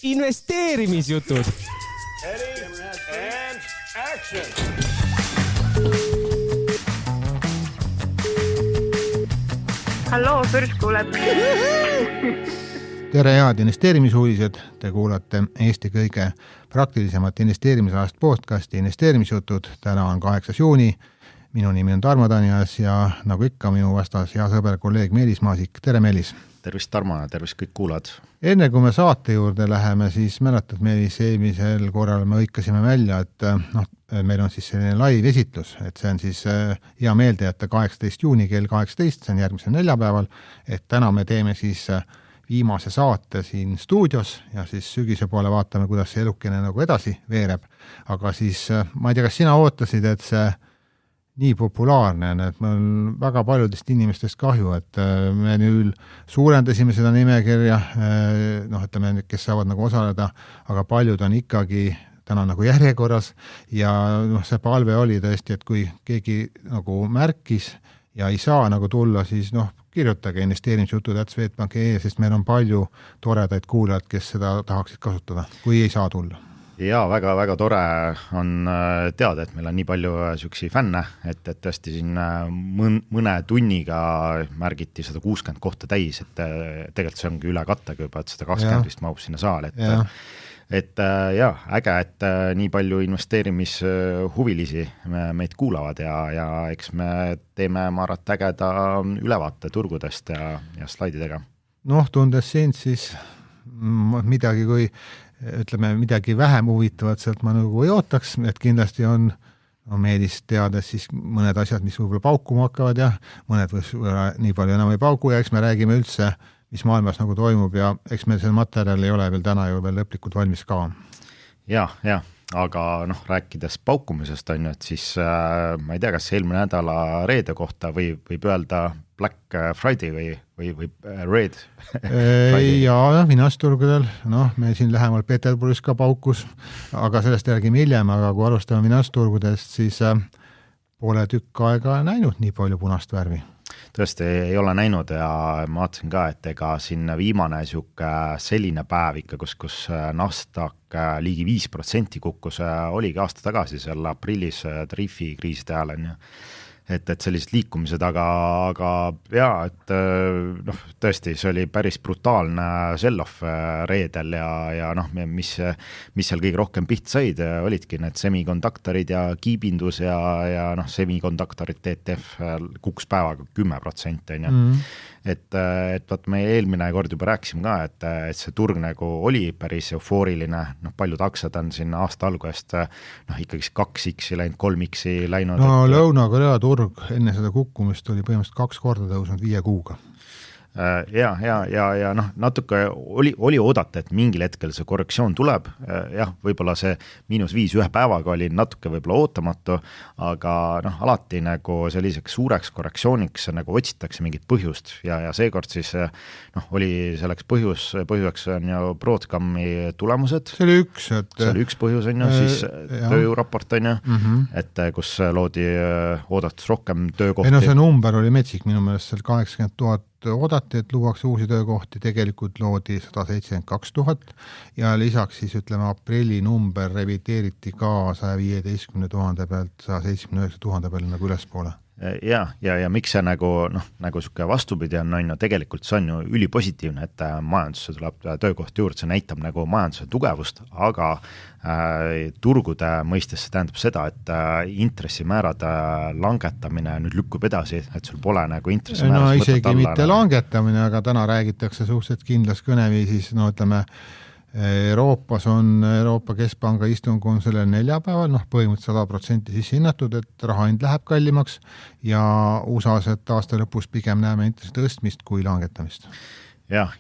investeerimisjutud. Ready and action! Halloo, Pürs kuuleb. Tere head investeerimishuulised, te kuulate Eesti kõige praktilisemat investeerimisalast podcasti Investeerimisjutud. Täna on 8. juuni, minu nimi on Tarmo Tanjas ja nagu ikka minu vastas hea sõber kolleeg Meelis Maasik. Tere Meelis! Tervist Tarmo ja tervist kõik kuulad! Enne kui me saate juurde läheme, siis mäletad Meelis, eelmisel korral me õikasime välja, et meil on siis selline live esitlus, et see on siis hea meelde jätta 18. juuni kell 18, see on järgmisel neljapäeval, et täna me teeme siis viimase saate siin stuudios ja siis sügise poole vaatame, kuidas see elukene nagu edasi veereb. Aga siis ma ei tea, kas sina ootasid, et see nii populaarne on, et meil on väga paljudest inimestest kahju, et me nüüd suurendasime seda nimekirja, ütleme, kes saavad nagu osaleda, aga paljud on ikkagi täna nagu järjekorras ja see palve oli tõesti, et kui keegi nagu märkis ja ei saa nagu tulla, siis kirjutage investeerimisjutud@swedbank.ee, sest meil on palju toredaid kuulajad, kes seda tahaksid kasutada, kui ei saa tulla. Ja väga tore on teada, et meil on nii palju süksi fänne, et tõesti siin mõne tunniga märgiti 160 kohta täis, et tegelikult see ongi üle kattega juba, et 120 vist mahub sinna saali, et äge, et nii palju investeerimishuvilisi meid kuulavad ja eks me teeme maarat ägeda ülevaate turgudest ja slaididega. Tundes sind siis midagi midagi vähem huvitavat sealt ma nagu ei ootaks, et kindlasti on Meelis teades siis mõned asjad, mis võib-olla paukuma hakkavad ja mõned võib-olla nii palju enam ei pauku ja eks me räägime üldse, mis maailmas nagu toimub ja eks meil see materjal ei ole veel täna ju veel lõplikult valmis ka. Ja, aga rääkides paukumisest on ju, et siis ma ei tea, kas eelmine nädala reede kohta võib öelda Black Friday või Red Friday? Jaa, finantsturgudel, me siin lähemalt Peterburis ka paukus, aga sellest räägime hiljem, aga kui alustame finantsturgudest, siis pole tükk aega näinud nii palju punast värvi. Tõesti ei ole näinud ja ma vaatasin ka, et ega siin viimane selline päev ikka, kus Nasdaq ligi 5% kukkus, oligi aasta tagasi seal aprillis tariifi kriiside ajal on ju. Et sellised liikumised, aga et tõesti, see oli päris brutaalne sell-off reedel ja mis seal kõige rohkem piht said, olidki need semikonduktorid ja kiibindus ja semikonduktorid TTF kuks päevaga 10% on ju. Et vaat me eelmine kord juba rääkisime ka, et see turg nagu oli päris eufooriline, paljud aksad on siin aasta algusest ikkagi 2x läinud, 3x läinud. Lõuna-Korea turg enne seda kukkumist oli põhimõtteliselt 2 korda tõusnud 5 kuuga. Ja natuke oli oodata, et mingil hetkel see korrektsioon tuleb, võib-olla see -5 ühe päevaga oli natuke võib-olla ootamatu, aga alati nagu selliseks suureks korrektsiooniks nagu otsitakse mingit põhjust ja seekord siis oli selleks põhjuseks on ju Broadcomi tulemused. See oli üks põhjus on ju, siis tööjõuraport on ju, et kus loodi oodatus rohkem töökohti. See number oli metsik minu meelest seal 80 000 oodati, et luuakse uusi töökohti, tegelikult loodi 172 000 ja lisaks siis aprilli number revideeriti ka 115 000 pealt 179 000 peale nagu ülespoole. Ja miks see nagu suke vastupidi on ju, tegelikult see on ju ülipositiivne, et majandusse tuleb töökohti juurde, see näitab nagu majanduse tugevust, aga turgude mõistes see tähendab seda, et intressimäärade langetamine nüüd lükkub edasi, et sul pole nagu intressimääras isegi mitte langetamine, aga täna räägitakse suhteliselt kindlas kõneviisis, Euroopas on Euroopa Keskpanga istung on sellel neljapäeval, põhimõtteliselt 100% siis hinnatud, et rahahind läheb kallimaks ja USA-s, et aasta lõpus pigem näeme intressi tõstmist kui langetamist. Ja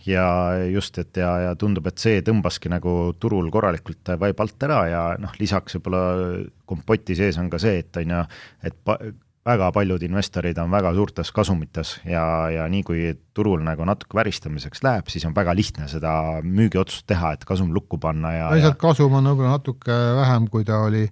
just, et ja tundub, et see tõmbaski nagu turul korralikult vaib alt ära ja lisaks võib-olla kompoti sees on ka see, et väga paljud investorid on väga suurtes kasumites ja nii kui turul nagu natuke väristamiseks läheb, siis on väga lihtne seda müügiotsust teha, et kasum lukku panna. Lihtsalt kasum on natuke vähem, kui ta oli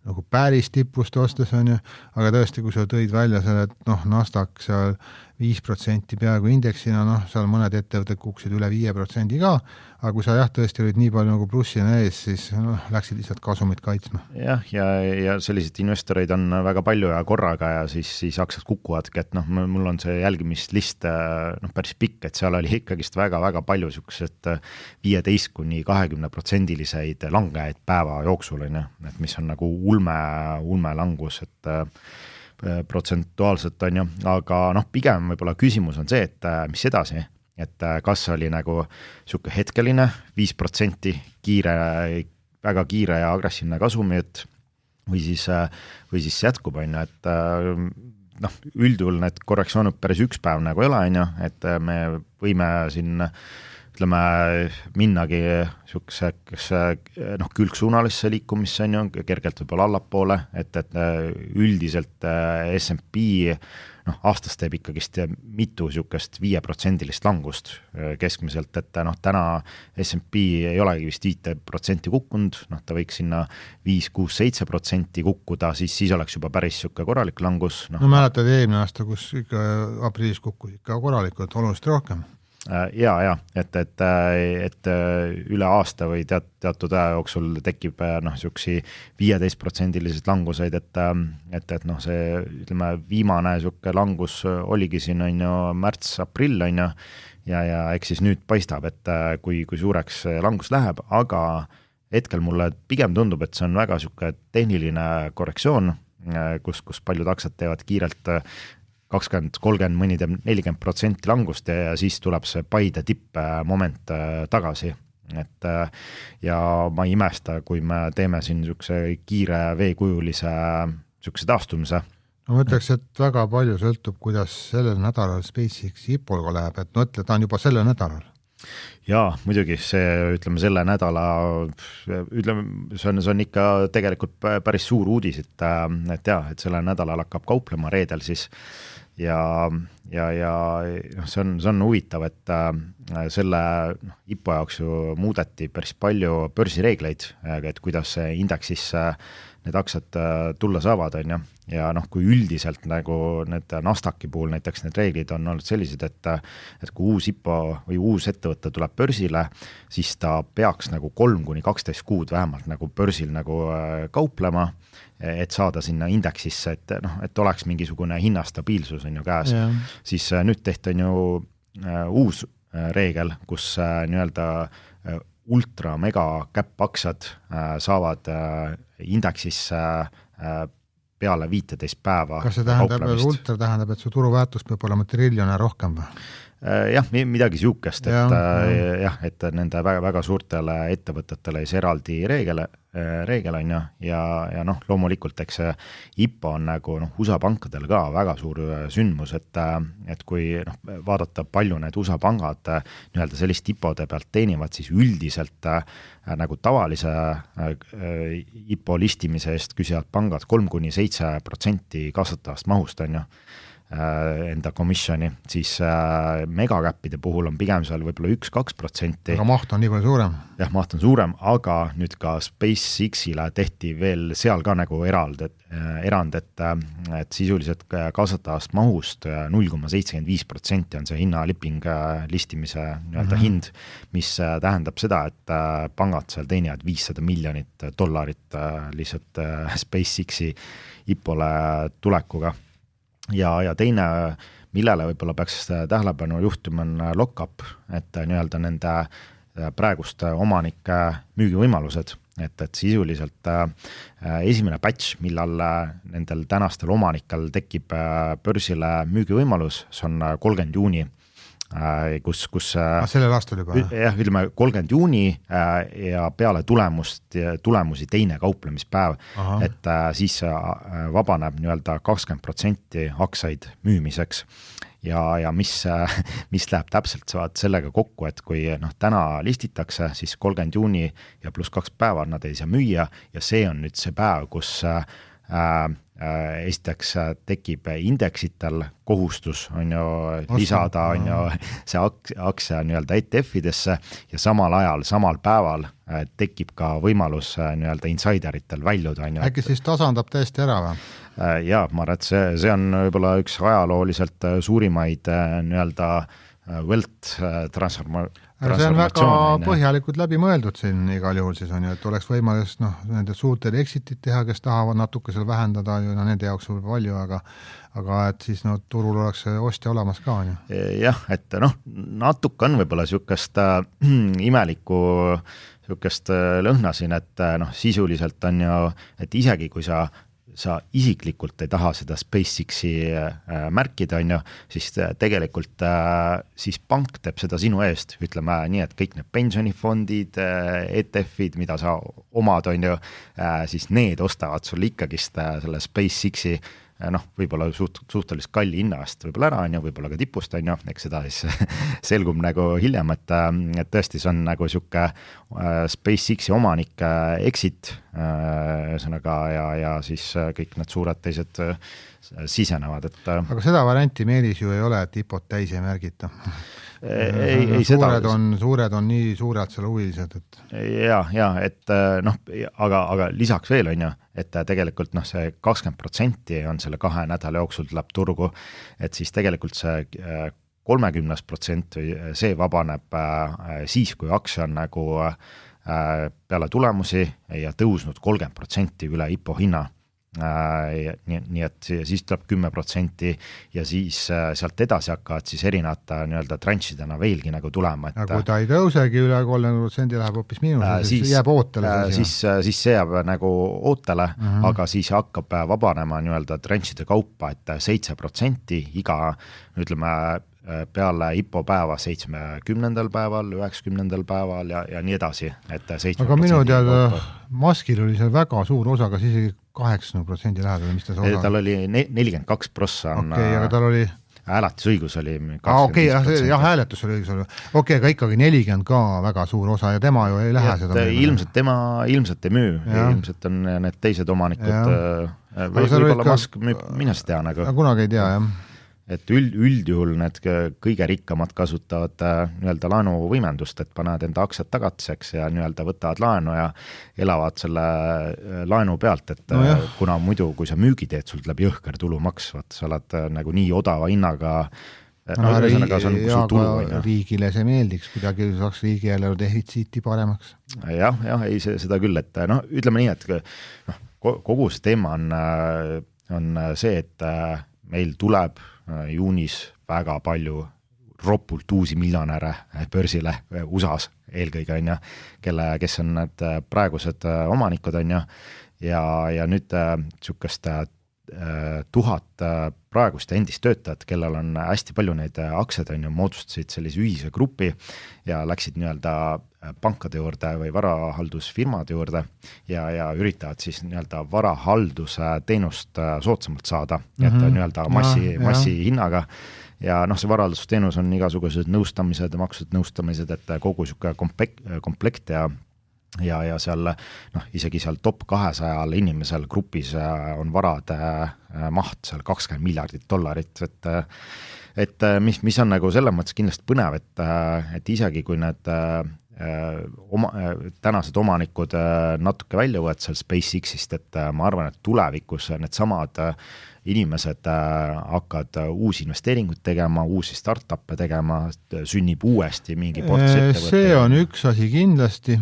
nagu päris tipust ostes on ju, aga tõesti, kui sa tõid välja selle, et Nasdaq seal 5% peaaegu indeksina, noh, seal mõned ettevõtted kuksid üle 5% ka, aga kui sa tõesti olid nii palju nagu plussina ees, siis läksid lihtsalt kasumit kaitsma. Jah, ja selliseid investoreid on väga palju ja korraga ja siis aktsiad kukuvadki, et mul on see jälgimislist päris pikk, et seal oli ikkagist väga-väga palju siuksed 15-20% langejaid päeva jooksul, et mis on nagu ulme langus, et protsentuaalselt on ju, aga pigem võib-olla küsimus on see, et mis edasi, et kas oli nagu siuke hetkeline 5% väga kiire ja agressiivne kasumi, et või siis jätkub on ju, et üldjuhul need korrektsioonid päris üks päev nagu ei ole on ju, et me võime siin minnagi külgsuunalisse liikumisse on ju, kergelt võib-olla allapoole, et üldiselt S&P aastas teeb ikkagist mitu siukest 5% langust keskmiselt, et täna S&P ei olegi vist 5% kukkunud, ta võiks sinna 5-6-7% kukkuda, siis oleks juba päris siuke korralik langus. Mäletad eelmine aasta, kus ikka aprillis kukkus ikka korralikult, oluliselt rohkem. Ja, et üle aasta või teatud aja jooksul tekib siuksi 15% languseid, et see viimane siuke langus oligi siin on ju märts-aprill on ju ja eks siis nüüd paistab, et kui suureks langus läheb, aga hetkel mulle pigem tundub, et see on väga siuke tehniline korrektsioon, kus paljud aktsiad teevad kiirelt 20, 30, mõni teeb 40% langust ja siis tuleb see Paide tippmoment tagasi. Et, ja ma ei imesta, kui me teeme siin siukse kiire veekujulise siukse taastumise. Ma ütleks, et väga palju sõltub, kuidas sellel nädalal SpaceX IPO-ga läheb, et mõtle, ta on juba sellel nädalal. Jaa, muidugi see, selle nädala, see on ikka tegelikult päris suur uudis, et selle nädalal hakkab kauplema reedel siis ja see on huvitav, et selle IPO jaoks ju muudeti päris palju börsireegleid, et kuidas indeksisse need aktsiad tulla saavad, on ju, ja kui üldiselt nagu need Nasdaqi puhul näiteks need reeglid on olnud sellised, et kui uus IPO või uus ettevõte tuleb börsile, siis ta peaks nagu 3-12 kuud vähemalt nagu börsil nagu kauplema, et saada sinna indeksisse, et oleks mingisugune hinnastabiilsus on ju käes, siis nüüd tehti on ju uus reegel, kus nii-öelda ultra mega käpp aktsiad saavad indeksisse peale 15 päeva. Kas see tähendab, ultra tähendab, et su turuväärtus peab olema triljon rohkem või? Jah, midagi siukest, et nende väga suurtele ettevõtetele siis eraldi reegel on ja loomulikult eks see IPO on nagu USA pankadel ka väga suur sündmus, et kui vaadata palju need USA pangad nii-öelda sellist IPO-de pealt teenivad, siis üldiselt nagu tavalise IPO listimise eest küsivad pangad 3-7% kasvatavast mahust on ju enda komisjoni, siis megakäppide puhul on pigem seal võib-olla 1-2%. Aga maht on nii palju suurem. Jah, maht on suurem, aga nüüd ka SpaceX-ile tehti veel seal ka nagu erand, et sisuliselt kasvatavast mahust 0,75% on see hinnaliping listimise nii-öelda hind, mis tähendab seda, et pangad seal teenivad $500 miljonit lihtsalt SpaceX-i IPO-le tulekuga. Ja teine, millele võib-olla peaks tähelepanu juhtuma on lock-up, et nii-öelda nende praeguste omanike müügivõimalused, et sisuliselt esimene batch, millal nendel tänastel omanikel tekib börsile müügivõimalus, see on 30 juuni, kus sellel aastal juba? Jah, ütleme 30 juuni ja peale tulemusi teine kauplemispäev, et siis vabaneb nii-öelda 20% aktsiaid müümiseks ja mis läheb täpselt sellega kokku, et kui täna listitakse, siis 30 juuni ja pluss 2 päeva nad ei saa müüa ja see on nüüd see päev, kus esiteks tekib indeksitel kohustus on ju lisada on ju see aktsia nii-öelda ETF-idesse ja samal päeval tekib ka võimalus nii-öelda insideritel väljuda on ju. Äkki siis tasandab täiesti ära või? Ja ma arvan, et see on võib-olla üks ajalooliselt suurimaid nii-öelda wealth see on väga põhjalikult läbi mõeldud siin igal juhul siis on ju, et oleks võimalus nende suurtel exitit teha, kes tahavad natuke seal vähendada, nende jaoks võib palju, aga et siis turul oleks ostja olemas ka on ju. Jah, et natuke on võib-olla niisugust imelikku niisugust lõhna siin, et sisuliselt on ju, et isegi kui sa isiklikult ei taha seda SpaceXi märkida, on ju, siis tegelikult siis pank teeb seda sinu eest, ütleme nii, et kõik need pensionifondid, ETF-id, mida sa omad, on ju, siis need ostavad sul ikkagist selle SpaceXi võib-olla suhteliselt kalli hinna eest võib-olla ära, on ju, võib-olla ka tipust, on ju, eks seda siis selgub nagu hiljem, et tõesti see on nagu niisugune SpaceXi omanik exit ühesõnaga ja siis kõik need suured teised sisenevad, et aga seda varianti Meelis ju ei ole, et IPO-t täis ei märgita. Suured on nii suured seal huvilised, et ja et aga lisaks veel on ju, et tegelikult see 20% on selle 2 nädala jooksul tuleb turgu, et siis tegelikult see 30% see vabaneb siis, kui aktsia on nagu peale tulemusi ja tõusnud 30% üle IPO hinna. Nii et siis tuleb 10% ja siis sealt edasi hakkavad siis erinevate nii-öelda tranchidena veelgi nagu tulema. Aga kui ta ei tõusegi üle 30%, läheb hoopis miinus, siis jääb ootele. Siis see jääb nagu ootele, aga siis hakkab vabanema nii-öelda tranchide kaupa, et 7% iga, ütleme, peale IPO päeva 70. päeval, 90. päeval ja nii edasi. Et 7% aga minu teada Muskil oli seal väga suur osa, kas isegi 80% lähedale, mis ta see osa? Tal oli 42%. Okei, aga tal oli hääletusõigus oli 25%. Jah, hääletus oli õigus. Okei, aga ikkagi 40 ka väga suur osa ja tema ju ei lähe seda. Ilmselt tema ilmselt ei müü, ilmselt on need teised omanikud võib-olla Musk müüb, mina seda tea nagu. Kunagi ei tea, jah. Et üldjuhul need kõige rikkamad kasutavad nii-öelda laenuvõimendust, et panevad enda aktsiad tagatiseks ja nii-öelda võtavad laenu ja elavad selle laenu pealt, et kuna muidu, kui sa müügi teed, sul tuleb jõhker tulumaks, sa oled nagu nii odava hinnaga, riigile see meeldiks, kuidagi saaks riigieelarve defitsiiti paremaks. Jah, ei seda küll, et ütleme nii, et kogu see teema on see, et meil tuleb juunis väga palju ropult uusi miljonäre börsile USA-s eelkõige on ju, kes on need praegused omanikud on ju, ja nüüd niisugust 1000 praegust endist töötajat, kellel on hästi palju neid aktsiaid on ju, moodustasid sellise ühise grupi ja läksid nii-öelda pankade juurde või varahaldusfirmade juurde ja üritavad siis nii-öelda varahalduse teenust soodsamalt saada, et nii-öelda massi hinnaga ja see varahaldusteenus on igasugused nõustamised ja maksud nõustamised, et kogu niisugune komplekt ja seal isegi seal top 200 inimesel grupis on varade maht seal $20 miljardit, et mis on nagu selles mõttes kindlasti põnev, et isegi kui need tänased omanikud natuke välja võet seal SpaceX-ist, et ma arvan, et tulevikus need samad inimesed hakkavad uusi investeeringuid tegema, uusi startup'e tegema, sünnib uuesti mingi ports ettevõtte. See on üks asi kindlasti,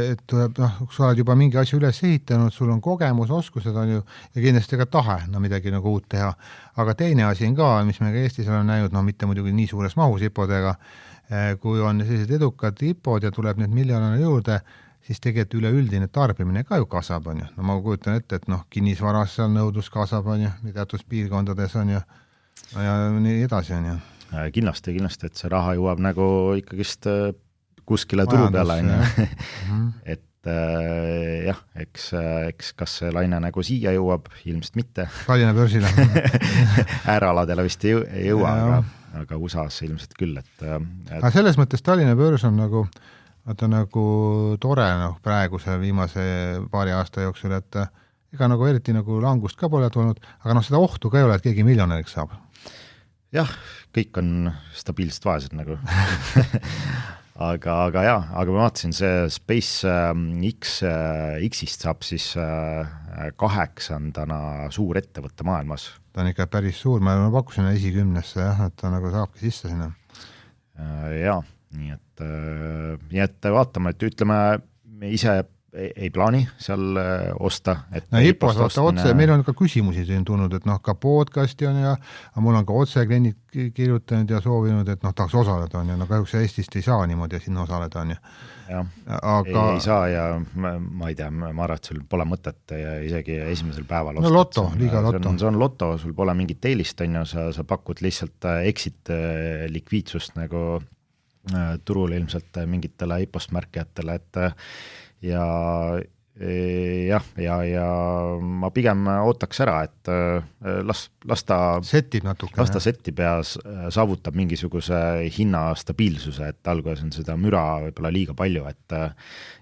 et tuleb, kui sa oled juba mingi asja üles ehitanud, sul on kogemus, oskused on ju, ja kindlasti ka tahe midagi nagu uut teha. Aga teine asi on ka, mis me ka Eestis olen näinud, mitte muidugi nii suures mahus IPO-dega, kui on sellised edukad IPO-d ja tuleb need miljonäre juurde, siis tegelikult üleüldine tarbimine ka ju kasvab, on ju. Ma kujutan ette, et kinnisvaras seal nõudlus kasvab, on ju, teatud piirkondades on ju, ja nii edasi on ju. Kindlasti, et see raha jõuab nagu ikkagist kuskile turu peale, on ju. Et jah, eks kas see laine nagu siia jõuab, ilmselt mitte. Tallinna börsile. Äärealadele vist ei jõua, aga USA-s ilmselt küll, et aga selles mõttes Tallinna börs on nagu tore praeguse viimase paari aasta jooksul, et ega nagu eriti nagu langust ka pole tulnud, aga seda ohtu ka ei ole, et keegi miljonäriks saab. Jah, kõik on stabiilselt vaesed nagu. aga ma vaatasin, see SpaceX-ist saab siis 8. suur ettevõtte maailmas. Ta on ikka päris suur, ma pakkusin esikümnesse jah, et ta nagu saabki sisse sinna. Jaa, nii et vaatame, et ütleme, me ise ei plaani seal osta. No IPO-s vaata otse, meil on ka küsimusi siin tulnud, et ka podcasti on ja mul on ka otse kliendid kirjutanud ja soovinud, et tahaks osaleda on ja kahjuks Eestist ei saa niimoodi sinna osaleda on ja. Aga... ei saa ja ma ei tea, ma arvan, et sul pole mõtet ja isegi esimesel päeval no loto, liiga loto. See on loto, sul pole mingit eelist on ju, sa pakud lihtsalt exit likviidsust nagu turul ilmselt mingitele IPO-st märkijatele, et ja ma pigem ootaks ära, et las ta setib natuke. Las ta setib ja saavutab mingisuguse hinna stabiilsuse, et alguses on seda müra võib-olla liiga palju, et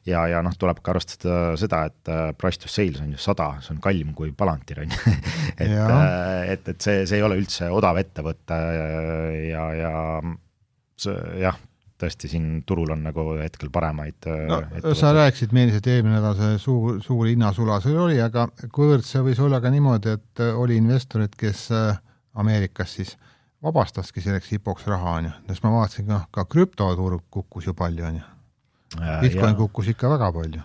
ja tuleb ka arvestada seda, et price to sales on ju 100, see on kallim kui Palantir on ju. et see ei ole üldse odav ettevõte ja tõesti siin turul on nagu hetkel paremaid sa rääkisid meeles, et eelmine nädal see suur hinnasula see oli, aga kuivõrd see võis olla ka niimoodi, et oli investorid, kes Ameerikas siis vabastaski selleks IPO-ks raha on ju, sest ma vaatasin ka krüptoturg kukkus ju palju on ju. Bitcoin kukkus ikka väga palju.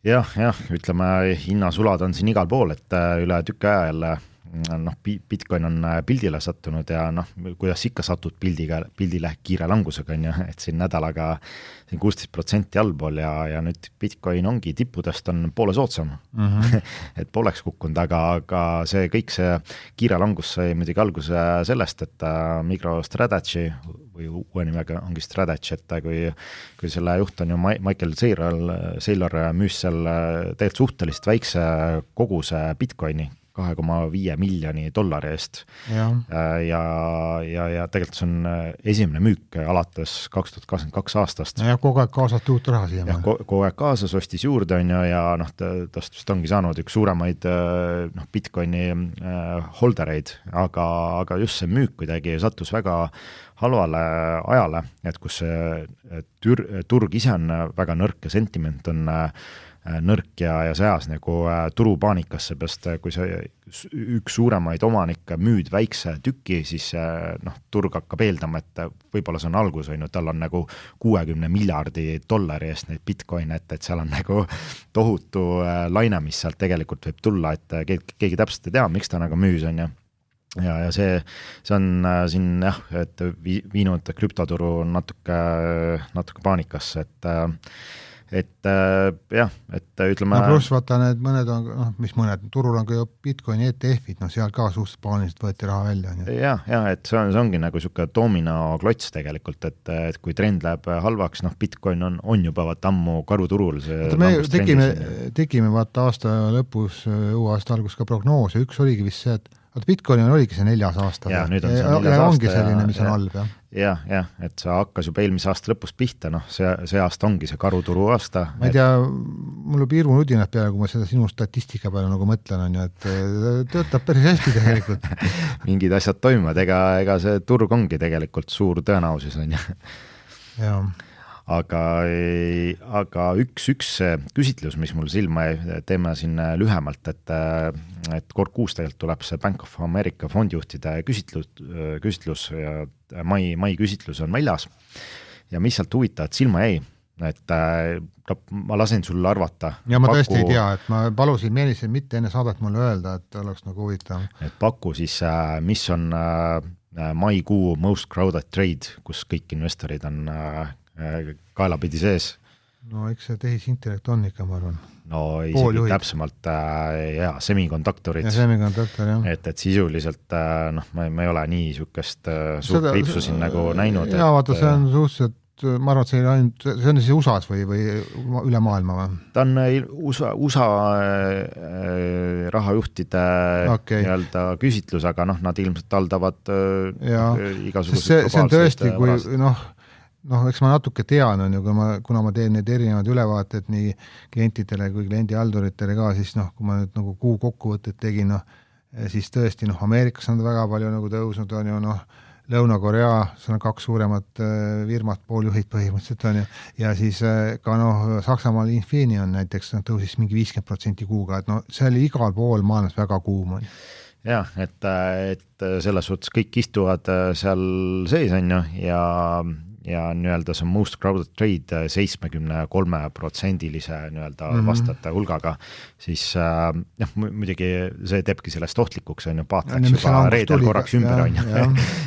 Jah, ütleme, hinnasulad on siin igal pool, et üle tükk aja jälle Bitcoin on pildile sattunud ja kuidas ikka satud pildile kiire langusega on ju, et siin nädalaga 16% allpool ja nüüd Bitcoin ongi tippudest on poole soodsam, et pooleks kukkunud, aga see kõik see kiire langus sai muidugi alguse sellest, et MicroStrategy või uue nimega ongi Strategy, et kui selle juht on ju Michael Saylor müüs seal tegelikult suhteliselt väikse koguse Bitcoini, $2.5 miljoni eest. Ja tegelikult see on esimene müük alates 2022 aastast. Ja kogu aeg kaasas uut raha siia. Kogu aeg kaasas, ostis juurde on ju, ja tast vist ongi saanud üks suuremaid Bitcoini holdereid, aga just see müük kuidagi sattus väga halvale ajale, et kus turg ise on väga nõrk ja sentiment on nõrk ja seas nagu turupaanikasse, sest kui see üks suuremaid omanikke müüd väikse tüki, siis turg hakkab eeldama, et võib-olla see on algus, tal on nagu $60 miljardi eest neid Bitcoine, et seal on nagu tohutu laine, mis sealt tegelikult võib tulla, et keegi täpselt ei tea, miks ta nagu müüs on ju. Ja see on siin jah, et viinud krüptoturu natuke paanikasse, et ütleme... Pluss vaata need mõned on, mõned, turul on ka ju Bitcoini ETF-id, seal ka suhteliselt paaniliselt võeti raha välja. Ja, et see ongi nagu selline domino klots tegelikult, et kui trend läheb halvaks, Bitcoin on juba vaata ammu karuturul. Me tegime vaata aasta lõpus, uue aasta algus ka prognoose, üks oligi vist see, et Bitcoin oligi see 4. aasta. Ja nüüd on see 4. aasta. Ongi selline, mis on halb, jah. Ja, et see hakkas juba eelmise aasta lõpus pihta, see aasta ongi see karuturu aasta. Ma ei tea, mul on hirmu nudinad peale, kui ma seda sinu statistika peale nagu mõtlen, on ju, et töötab päris hästi tegelikult. Mingid asjad toimuvad, ega see turg ongi tegelikult suur tõenäosus, on ju. Jaa. Aga üks küsitlus, mis mul silma teeme siin lühemalt, et kord 6 tegelikult tuleb see Bank of America fondijuhtide küsitlus ja mai küsitlus on väljas ja mis sealt huvitavat silma jäi, et ma lasen sulle arvata. Ja ma tõesti ei tea, et ma palusin Meelisin mitte enne saadet mulle öelda, et oleks nagu huvitav. Et paku siis, mis on maikuu most crowded trade, kus kõik investorid on kaelapidi sees. No eks see tehisintellekt on ikka, ma arvan. No isegi täpsemalt semikonduktorid. Ja semikonduktor, jah. Et sisuliselt, ma ei ole nii sükest suurt kriipsu siin nagu näinud. Ja vaata, see on suhteliselt, ma arvan, et see on siis USA-s või üle maailma või? Ta on USA rahajuhtide nii-öelda küsitlus, aga nad ilmselt haldavad igasugused see on tõesti, kui eks ma natuke tean, kuna ma teen neid erinevad ülevaated nii klientidele kui kliendihalduritele ka, siis kui ma nüüd nagu kuu kokkuvõtted tegin, siis tõesti Ameerikas on väga palju nagu tõusnud, on ju Lõuna-Korea, seal on 2 suuremat firmat, pooljuhid põhimõtteliselt on ja siis ka Saksamaal Infineon näiteks tõusis mingi 50% kuuga, et see oli igal pool maailmas väga kuum on. Jah, et selles suhtes kõik istuvad seal sees on ju ja nii-öelda see most crowded trade 73%-lise nii-öelda vastajate hulgaga, siis muidugi see teebki sellest ohtlikuks on ju, paat läks juba reedel korraks ümber on ju,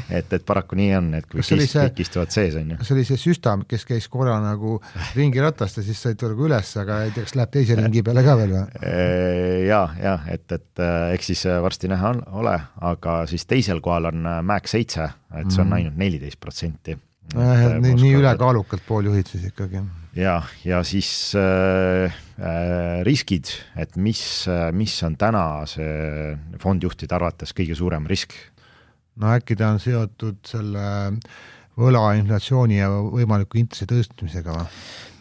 et paraku nii on, et kui kõik istuvad sees on ju. See oli see süsta, kes käis korra nagu ringi ratast ja siis said turgu üles, aga ei tea, kas läheb teise ringi peale ka veel või? Ja, et eks siis varsti näha ole, aga siis teisel kohal on Mac 7, et see on ainult 14%. Nii ülekaalukalt pooljuhid siis ikkagi. Ja siis riskid, et mis on täna see fondjuhtide arvates kõige suurem risk? No äkki ta on seotud selle võla, inflatsiooni ja võimaliku intressi tõstmisega või?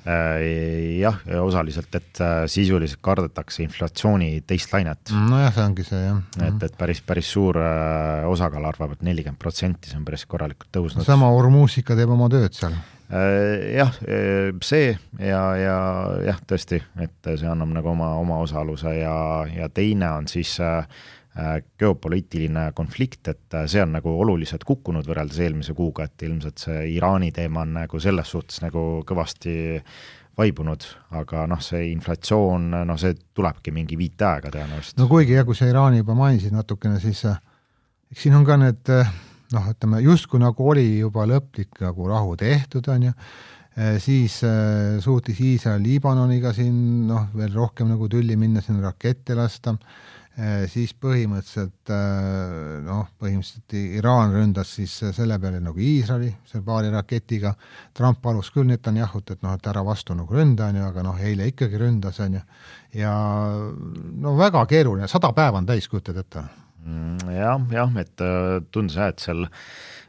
Jah, osaliselt, et sisuliselt kardetakse inflatsiooni teist lainet. Nojah, see ongi see, jah. Et päris suur osakaal arvab, et 40%, see on päris korralikult tõusnud. Sama Ormusika teeb oma tööd seal. Jah, see ja tõesti, et see annab nagu oma osaluse ja teine on siis geopoliitiline konflikt, et see on nagu oluliselt kukkunud võrreldes eelmise kuuga, et ilmselt see Iraani teema on nagu selles suhtes nagu kõvasti vaibunud, aga see inflatsioon, see tulebki mingi 5 aega tõenäoliselt. No kuigi kui sa Iraani juba mainisid natukene, siis eks siin on ka need, ütleme, justkui nagu oli juba lõplik nagu rahu tehtud, on ju, siis suutis Iisrael Liibanoniga siin veel rohkem nagu tülli minna, siin rakette lasta, siis põhimõtteliselt Iraan ründas siis selle peale nagu Iisraeli, seal paari raketiga, Trump palus küll Netanyahut, et ära vastu nagu ründa, aga eile ikkagi ründas, on ju, ja väga keeruline, 100 päeva on täis, kujutad ette. Jah, et tundus et seal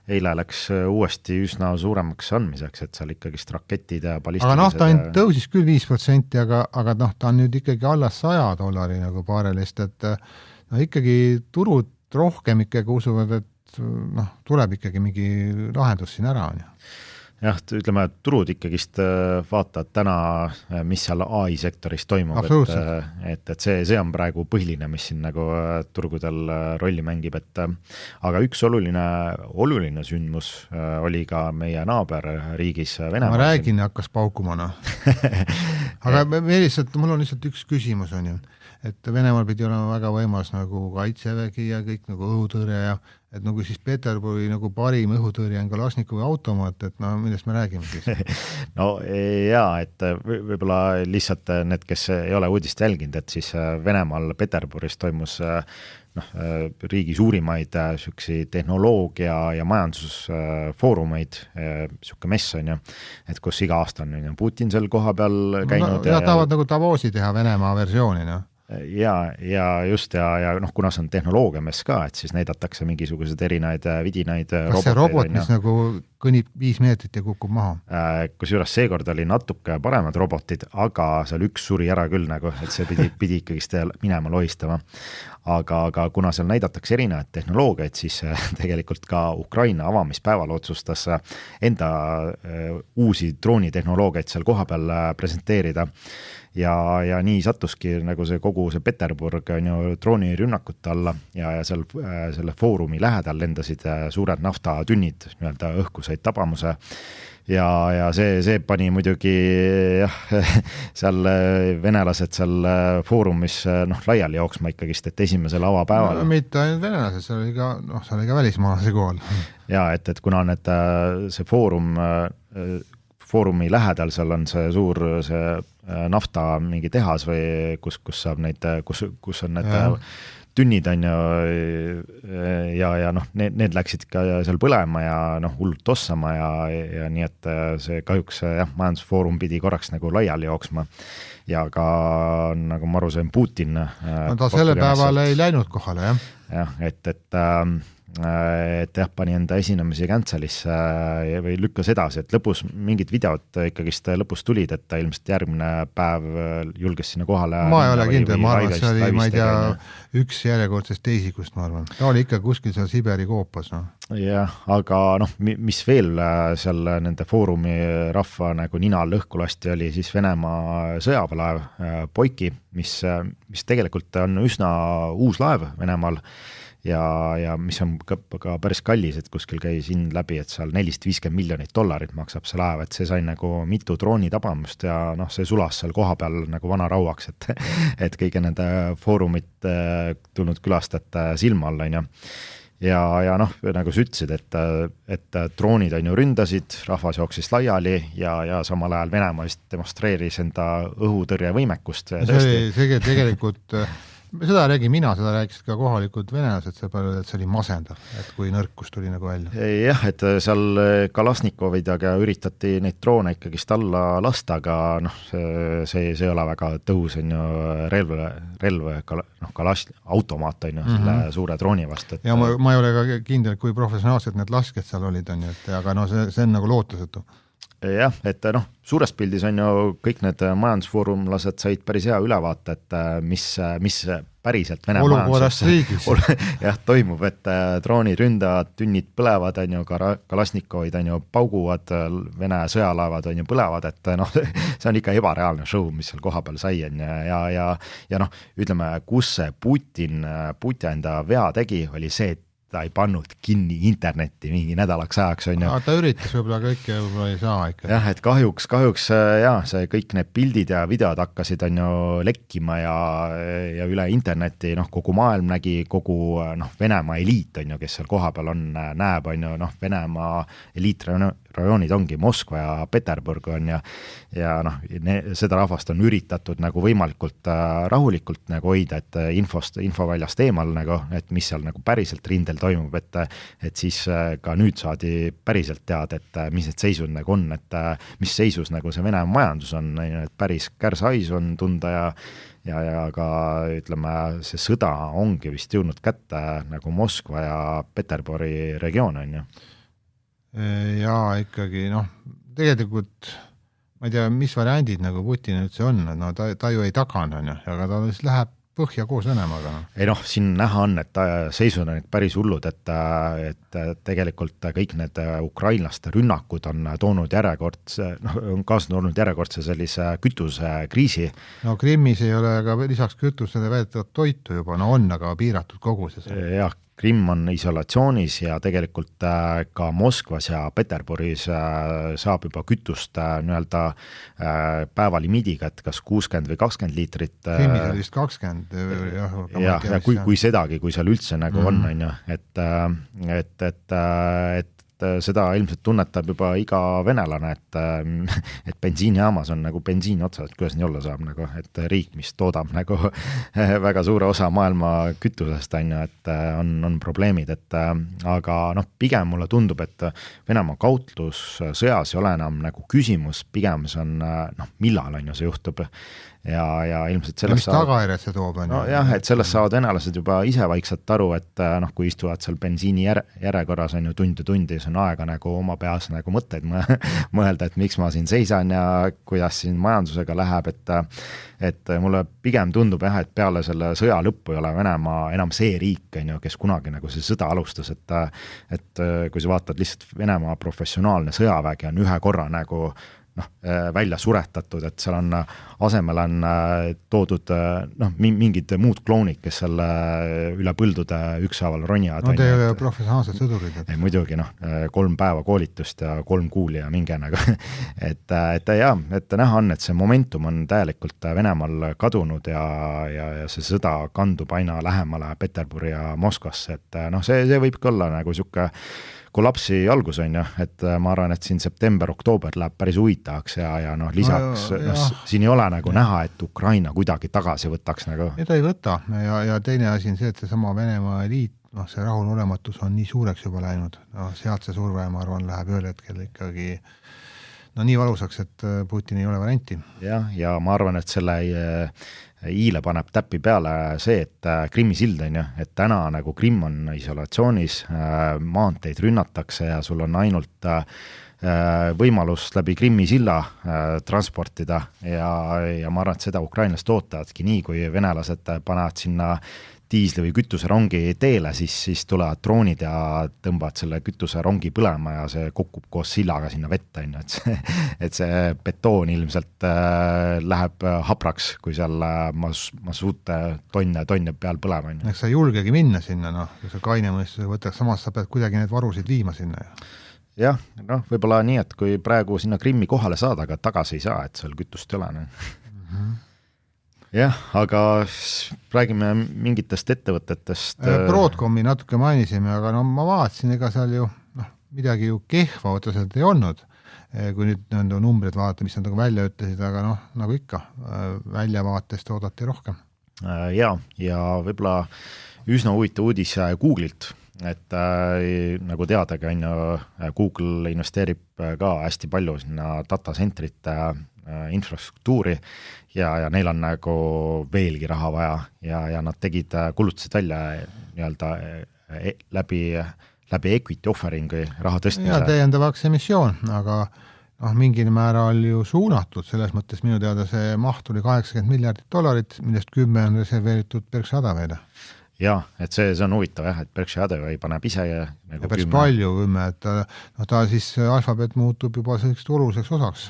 eile läks uuesti üsna suuremaks andmiseks, et seal ikkagi raketid ja ballistilised. Aga ta ainult tõusis küll 5%, aga ta on nüüd ikkagi alla $100 nagu barelist, et ikkagi turud rohkem ikkagi usuvad, et tuleb ikkagi mingi lahendus siin ära on ju. Jah, ütleme, et turud ikkagist vaatavad täna, mis seal AI-sektoris toimub, et see on praegu põhiline, mis siin nagu turgudel rolli mängib, aga üks oluline sündmus oli ka meie naaberriigis Venemaa. Ma räägin, hakkas paukuma. Aga mul on lihtsalt üks küsimus on ju, et Venemaal pidi olema väga võimas nagu kaitsevägi ja kõik nagu õhutõrje ja et nagu siis Peterburi nagu parim õhutõrje on Kalašnikovi automaat, et millest me räägime siis? No jaa, et võib-olla lihtsalt need, kes ei ole uudist jälginud, et siis Venemaal Peterburis toimus riigi suurimaid tehnoloogia ja majandusfoorumeid, siuke mess on ju, et kus iga aasta on Putin seal koha peal käinud. Ja tahavad nagu Davosi teha Venemaa versiooni, Ja just ja kuna see on tehnoloogiames ka, et siis näidatakse mingisugused erinaid vidinaid roboteid. Kas see robot, mis nagu kõnnib 5 meetrit ja kukub maha? Kusjuures seekord oli natuke paremad robotid, aga seal üks suri ära küll nagu, et see pidi ikkagist minema lohistama. Aga kuna seal näidatakse erinevaid tehnoloogiaid, siis tegelikult ka Ukraina avamispäeval otsustas enda uusi droonitehnoloogiaid seal koha peal presenteerida. Ja nii sattuski nagu see kogu see Peterburg on ju droonirünnakute alla ja seal selle foorumi lähedal lendasid suured naftatünnid nii-öelda õhkusaid tabamuse ja see pani muidugi seal venelased seal foorumis laiali jooksma ikkagist, et esimesel avapäeval. Mitte ainult venelased, seal oli ka välismaalase kohal. Ja, et kuna see foorumi lähedal, seal on see suur nafta mingi tehas või kus saab neid, kus on need tünnid on ju ja need läksid ka seal põlema ja hullult tossama ja nii, et see kahjuks majandusfoorum pidi korraks nagu laiali jooksma ja ka nagu ma aru sain Putin. Ta selle päeval ei läinud kohale, jah? Jah, et et jah, pani enda esinemisi cancelisse või lükkas edasi, et lõpus mingid videod ikkagist lõpus tulid, et ta ilmselt järgmine päev julges sinna kohale. Ma ei ole kindel, ma arvan, et see oli, ma ei tea, üks järjekordsest teisikust, ma arvan. Ta oli ikka kuskil seal Siberi koopas, no. Jah, aga mis veel seal nende foorumi rahva nagu nina lõhku lasti oli siis Venemaa sõjaväelaev Poiki, mis tegelikult on üsna uus laev Venemaal ja mis on ka päris kallis, et kuskil käis hind läbi, et seal $450 miljonit maksab see laev, et see sai nagu mitu droonitabamust ja see sulas seal koha peal nagu vana rauaks, et kõige nende foorumit tulnud külastajate silma all, on ju. Ja nagu sa ütlesid, et droonid on ju ründasid, rahvas jooksis laiali ja samal ajal Venemaa demonstreeris enda õhutõrjevõimekust. See tegelikult, seda räägin mina, seda rääkisid ka kohalikud venelased, et see oli masendav, et kui nõrkus tuli nagu välja. Jah, et seal Kalasnikovidega üritati neid droone ikkagist alla lasta, aga see ei ole väga tõhus, on ju relv automaat on ju selle suure drooni vastu. Ja ma ei ole ka kindel, kui professionaalsed need lasked seal olid, on ju, aga see on nagu lootusetu. Jah, et suures pildis on ju kõik need majandusfoorumlased said päris hea ülevaate, et mis päriselt Vene majanduses jah, toimub, et droonid ründavad, tünnid põlevad, on ju, Kalasnikovid on ju pauguvad, Vene sõjalaevad on ju põlevad, et see on ikka ebareaalne show, mis seal koha peal sai on ja ütleme, kus see Putin enda vea tegi, oli see, et ta ei pannud kinni internetti mingi nädalaks ajaks, on ju. Ta üritas võib-olla kõike võib-olla ei saa ikka. Jah, et kahjuks see kõik need pildid ja videod hakkasid on ju lekkima ja üle interneti, kogu maailm nägi, kogu Venemaa eliit on ju, kes seal koha peal on, näeb on ju, Venemaa eliitrajoonid ongi Moskva ja Peterburg on ja seda rahvast on üritatud nagu võimalikult rahulikult nagu hoida, et infoväljast eemal nagu, et mis seal nagu päriselt rindel toimub, et siis ka nüüd saadi päriselt teada, et mis need seisud nagu on, et mis seisus nagu see Venemaa majandus on, et päris kärsais on tunda ja ka ütleme, see sõda ongi vist jõudnud kätte nagu Moskva ja Peterburi regioon on ju. Ja ikkagi, tegelikult ma ei tea, mis variandid nagu Putin üldse on, ta ju ei tagan, on ju, aga ta läheb põhja koos Venemaaga. Ei siin näha on, et seisud on päris hullud, et tegelikult kõik need ukrainlaste rünnakud on toonud järjekordse sellise kütusekriisi. Krimmis ei ole aga lisaks kütusele väidetavat toitu juba, on aga piiratud koguses. Jah, Krimm on isolatsioonis ja tegelikult ka Moskvas ja Peterburis saab juba kütust nii-öelda päevalimidiga, et kas 60 või 20 liitrit. Krimmis on vist 20. Ja kui sedagi, kui seal üldse nagu on ju, et seda ilmselt tunnetab juba iga venelane, et bensiinijaamas on nagu bensiin otsas, et kuidas nii olla saab, nagu, et riik, mis toodab nagu väga suure osa maailma kütusest on ju, et on probleemid, aga pigem mulle tundub, et Venemaa kautlus sõjas ei ole enam nagu küsimus, pigem see on, millal on ju see juhtub ja ilmselt sellest tagajärjed see toob on jah, et sellest saavad venelased juba ise vaikselt aru, et kui istuvad seal bensiini järjekorras on ju tundi, see on aega nagu oma peas nagu mõtteid mõelda, et miks ma siin seisan ja kuidas siin majandusega läheb, et mulle pigem tundub jah, et peale selle sõja lõppu ei ole Venemaa enam see riik on ju, kes kunagi nagu see sõda alustas, et kui sa vaatad lihtsalt Venemaa professionaalne sõjavägi on ühe korra nagu välja suretatud, et seal on asemel on toodud mingid muud kloonid, kes seal üle põldude ükshaaval ronivad. Te ei ole professionaalsed sõdurid. Muidugi 3 päeva koolitust ja 3 kuuli ja minge nagu. et näha on, et see momentum on täielikult Venemaal kadunud ja see sõda kandub aina lähemale Peterburi ja Moskvasse, et see võibki olla nagu siuke kollapsi algus on ju, et ma arvan, et siin september-oktoober läheb päris huvitavaks ja lisaks siin ei ole nagu näha, et Ukraina kuidagi tagasi võtaks nagu. Ta ei võta ja teine asi on see, et seesama Venemaa eliit, see rahulolematus on nii suureks juba läinud, sealt see surve, ma arvan, läheb ühel hetkel ikkagi nii valusaks, et Putin ei ole varianti. Ja ma arvan, et selle hiile paneb täppi peale see, et Krimmi sild on ju, et täna nagu Krimm on isolatsioonis, maanteid rünnatakse ja sul on ainult võimalus läbi Krimmi silla transportida ja ma arvan, et seda ukrainlased ootavadki nii, kui venelased panevad sinna diisli või kütuserongi teele, siis tulevad droonid ja tõmbavad selle kütuserongi põlema ja see kokkub koos sillaga sinna vette, et see betoon ilmselt läheb hapraks, kui seal masuute tonne peal põlema. Eks sa ei julgegi minna sinna, kui sa kaine mõistusega võtaks, samas sa pead kuidagi need varusid viima sinna. Jah, võib-olla nii, et kui praegu sinna Krimmi kohale saada, aga tagasi ei saa, et seal kütust ei ole. Jah, aga räägime mingitest ettevõtetest. Broadcomi natuke mainisime, aga ma vaatasin, ega seal ju midagi ju kehva otseselt ei olnud, kui nüüd numbrid vaadata, mis nad välja ütlesid, aga nagu ikka, väljavaatest oodati rohkem. Ja võib-olla üsna huvitav uudis Google'ilt, et nagu teadagi on ju, Google investeerib ka hästi palju sinna datacentrite infrastruktuuri ja neil on nagu veelgi raha vaja ja nad tegid kulutused välja nii-öelda läbi equity offering'i raha tõstmise. Ja täiendavaks emissioon, aga mingil määral ju suunatud, selles mõttes minu teada see maht oli $80 miljardit, millest 10 on reserveeritud Berkshire Hathaway'le. Jaa, et see on huvitav jah, et Berkshire Hathaway paneb ise nagu ja päris palju 10, et ta siis Alphabet muutub juba selliseks oluliseks osaks.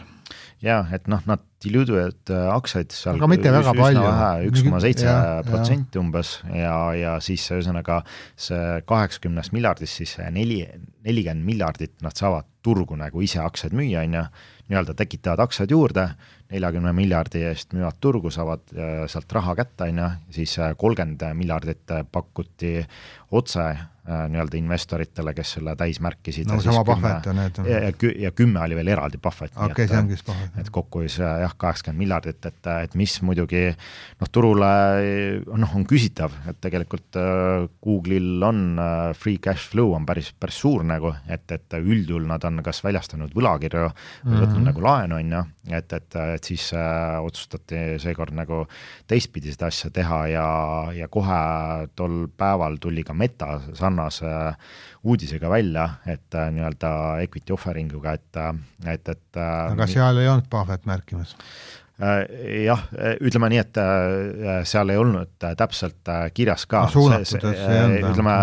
Jaa, et nad dilutuvad aktsiaid seal aga mitte väga palju. 1,7% umbes ja siis ühesõnaga see 80 miljardist siis 40 miljardit nad saavad turgu nagu ise aktsiaid müüa, nii-öelda tekitavad aktsiaid juurde, 40 miljardi eest müüvad turgu, saavad sealt raha kätte, siis 30 miljardit pakuti otse nii-öelda investoritele, kes selle täis märkisid. Sama Buffett on need. Ja 10 oli veel eraldi Buffett. Okei, see ongi Buffett. Et kokku siis 80 miljardit, et mis muidugi turule on küsitav, et tegelikult Google'il on free cash flow on päris suur nagu, et üldjuhul nad on kas väljastanud võlakirju või võtnud nagu laenu, et siis otsustati seekord nagu teistpidi seda asja teha ja kohe tol päeval tuli ka Meta sarnase uudisega välja, et nii-öelda equity offering'uga, et aga seal ei olnud Buffett märkimas? Jah, ütleme nii, et seal ei olnud täpselt kirjas ka. Ütleme,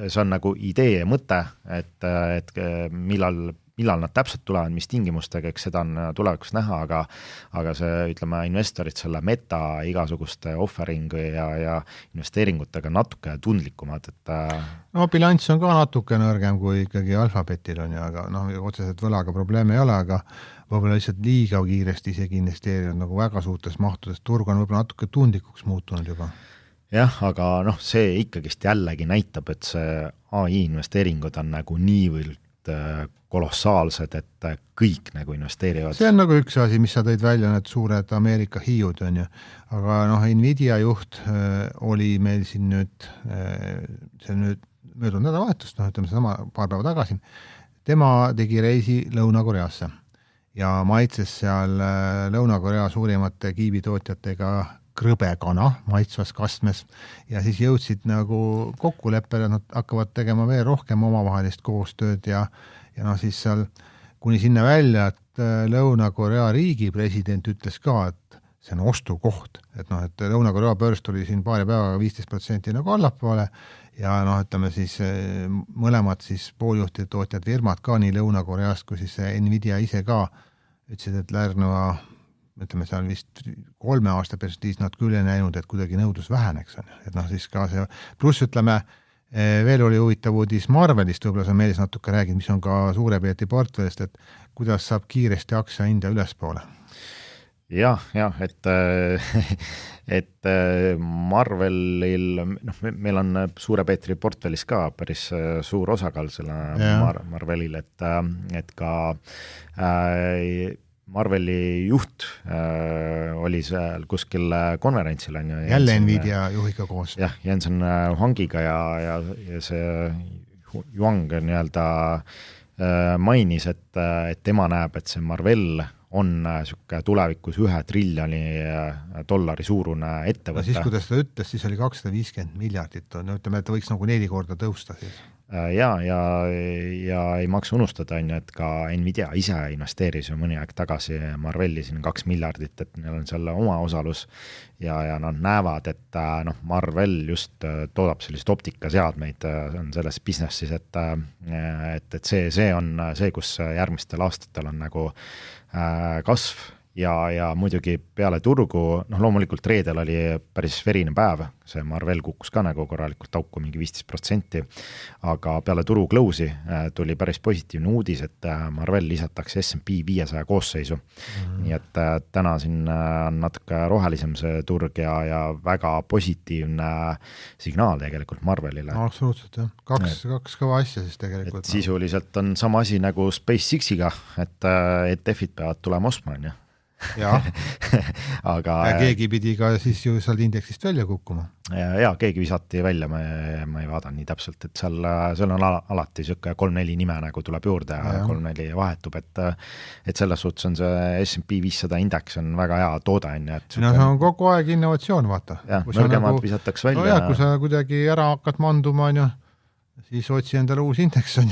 see on nagu idee ja mõte, et millal nad täpselt tulevad, mis tingimustega, eks seda on tulevikus näha, aga see, ütleme, investorid selle Meta igasuguste offering ja investeeringutega natuke tundlikumad, et bilanss on ka natuke nõrgem kui ikkagi Alphabetil on aga otseselt võlaga probleeme ei ole, aga võib-olla lihtsalt liiga kiiresti isegi investeerinud nagu väga suurtes mahtudes, turg on võib-olla natuke tundlikuks muutunud juba. Jah, aga see ikkagist jällegi näitab, et see AI investeeringud on nagu niivõrd kolossaalsed, et kõik nagu investeerivad. See on nagu üks asi, mis sa tõid välja, need suured Ameerika hiiud on ju, aga Nvidia juht oli meil siin nüüd, see nüüd möödunud nädalavahetust, ütleme sama paar päeva tagasi, tema tegi reisi Lõuna-Koreasse ja maitses seal Lõuna-Korea suurimate kiibitootjatega krõbekana maitsvas kastmes ja siis jõudsid nagu kokkuleppele, nad hakkavad tegema veel rohkem omavahelist koostööd ja siis seal kuni sinna välja, et Lõuna-Korea riigi president ütles ka, et see on ostukoht, et Lõuna-Korea börs tuli siin paari päevaga 15% nagu allapoole ja ütleme siis mõlemad siis pooljuhtide tootjad firmad ka nii Lõuna-Koreast kui siis Nvidia ise ka ütlesid, et Lärnova ütleme, seal vist 3 aasta perspektiivis nad küll ei näinud, et kuidagi nõudlus väheneks. Et siis ka see, pluss ütleme, veel oli huvitav uudis Marvelist, võib-olla sa Meelis natuke räägid, mis on ka suure peeti portfellist, et kuidas saab kiiresti aktsia hinda ülespoole? Jah, et Marvelil, meil on suure Peetri portfellis ka päris suur osakaal selle Marvelil, et ka Marveli juht oli seal kuskil konverentsil. Jälle Nvidia juhiga koos. Jah, Jensen Huangiga ja see Huang nii-öelda mainis, et tema näeb, et see Marvel on siuke tulevikus $1 triljoni suurune ettevõte. Siis, kui ta seda ütles, siis oli 250 miljardit. No, ütleme, et võiks nagu 4 korda tõusta siis. Ja ei maksa unustada, et ka Nvidia ise investeeris ju mõni aeg tagasi Marvelli siin 2 miljardit, et neil on seal oma osalus ja nad näevad, et Marvel just toodab sellist optikaseadmeid, on selles businessis, et see on see, kus järgmistel aastatel on nagu kasv ja muidugi peale turgu, loomulikult reedel oli päris verine päev, see Marvel kukkus ka nagu korralikult auku mingi 15%, aga peale turu close'i tuli päris positiivne uudis, et Marvel lisatakse S&P 500 koosseisu. Nii et täna siin on natuke rohelisem see turg ja väga positiivne signaal tegelikult Marvelile. Absoluutselt, jah. Kaks kõva asja siis tegelikult. Et sisuliselt on sama asi nagu SpaceX-iga, et ETF-id peavad tulema ostma, on ju. Aga keegi pidi ka siis ju seal indeksist välja kukkuma. Ja keegi visati välja, ma ei vaada nii täpselt, et seal on alati siuke 3-4 nime nagu tuleb juurde ja 3-4 vahetub, et selles suhtes on see S&P 500 indeks on väga hea toode. See on kogu aeg innovatsioon, vaata. Nõrgemad visataks välja. Kui sa kuidagi ära hakkad manduma, siis otsi endale uus indeks on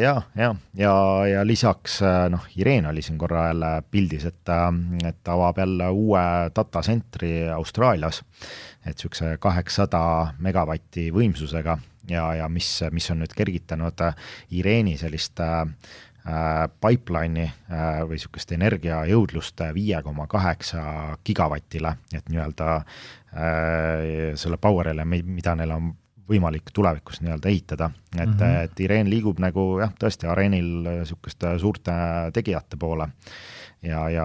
ja lisaks Ireen oli siin korra jälle pildis, et avab jälle uue datacentri Austraalias, et siukse 800 megavatti võimsusega ja mis on nüüd kergitanud Ireeni sellist pipeline'i või siukest energiajõudlust 5,8 gigavatile, et nii-öelda selle powerile, mida neil on võimalik tulevikus nii-öelda ehitada, et Ireen liigub nagu tõesti areenil siukeste suurte tegijate poole ja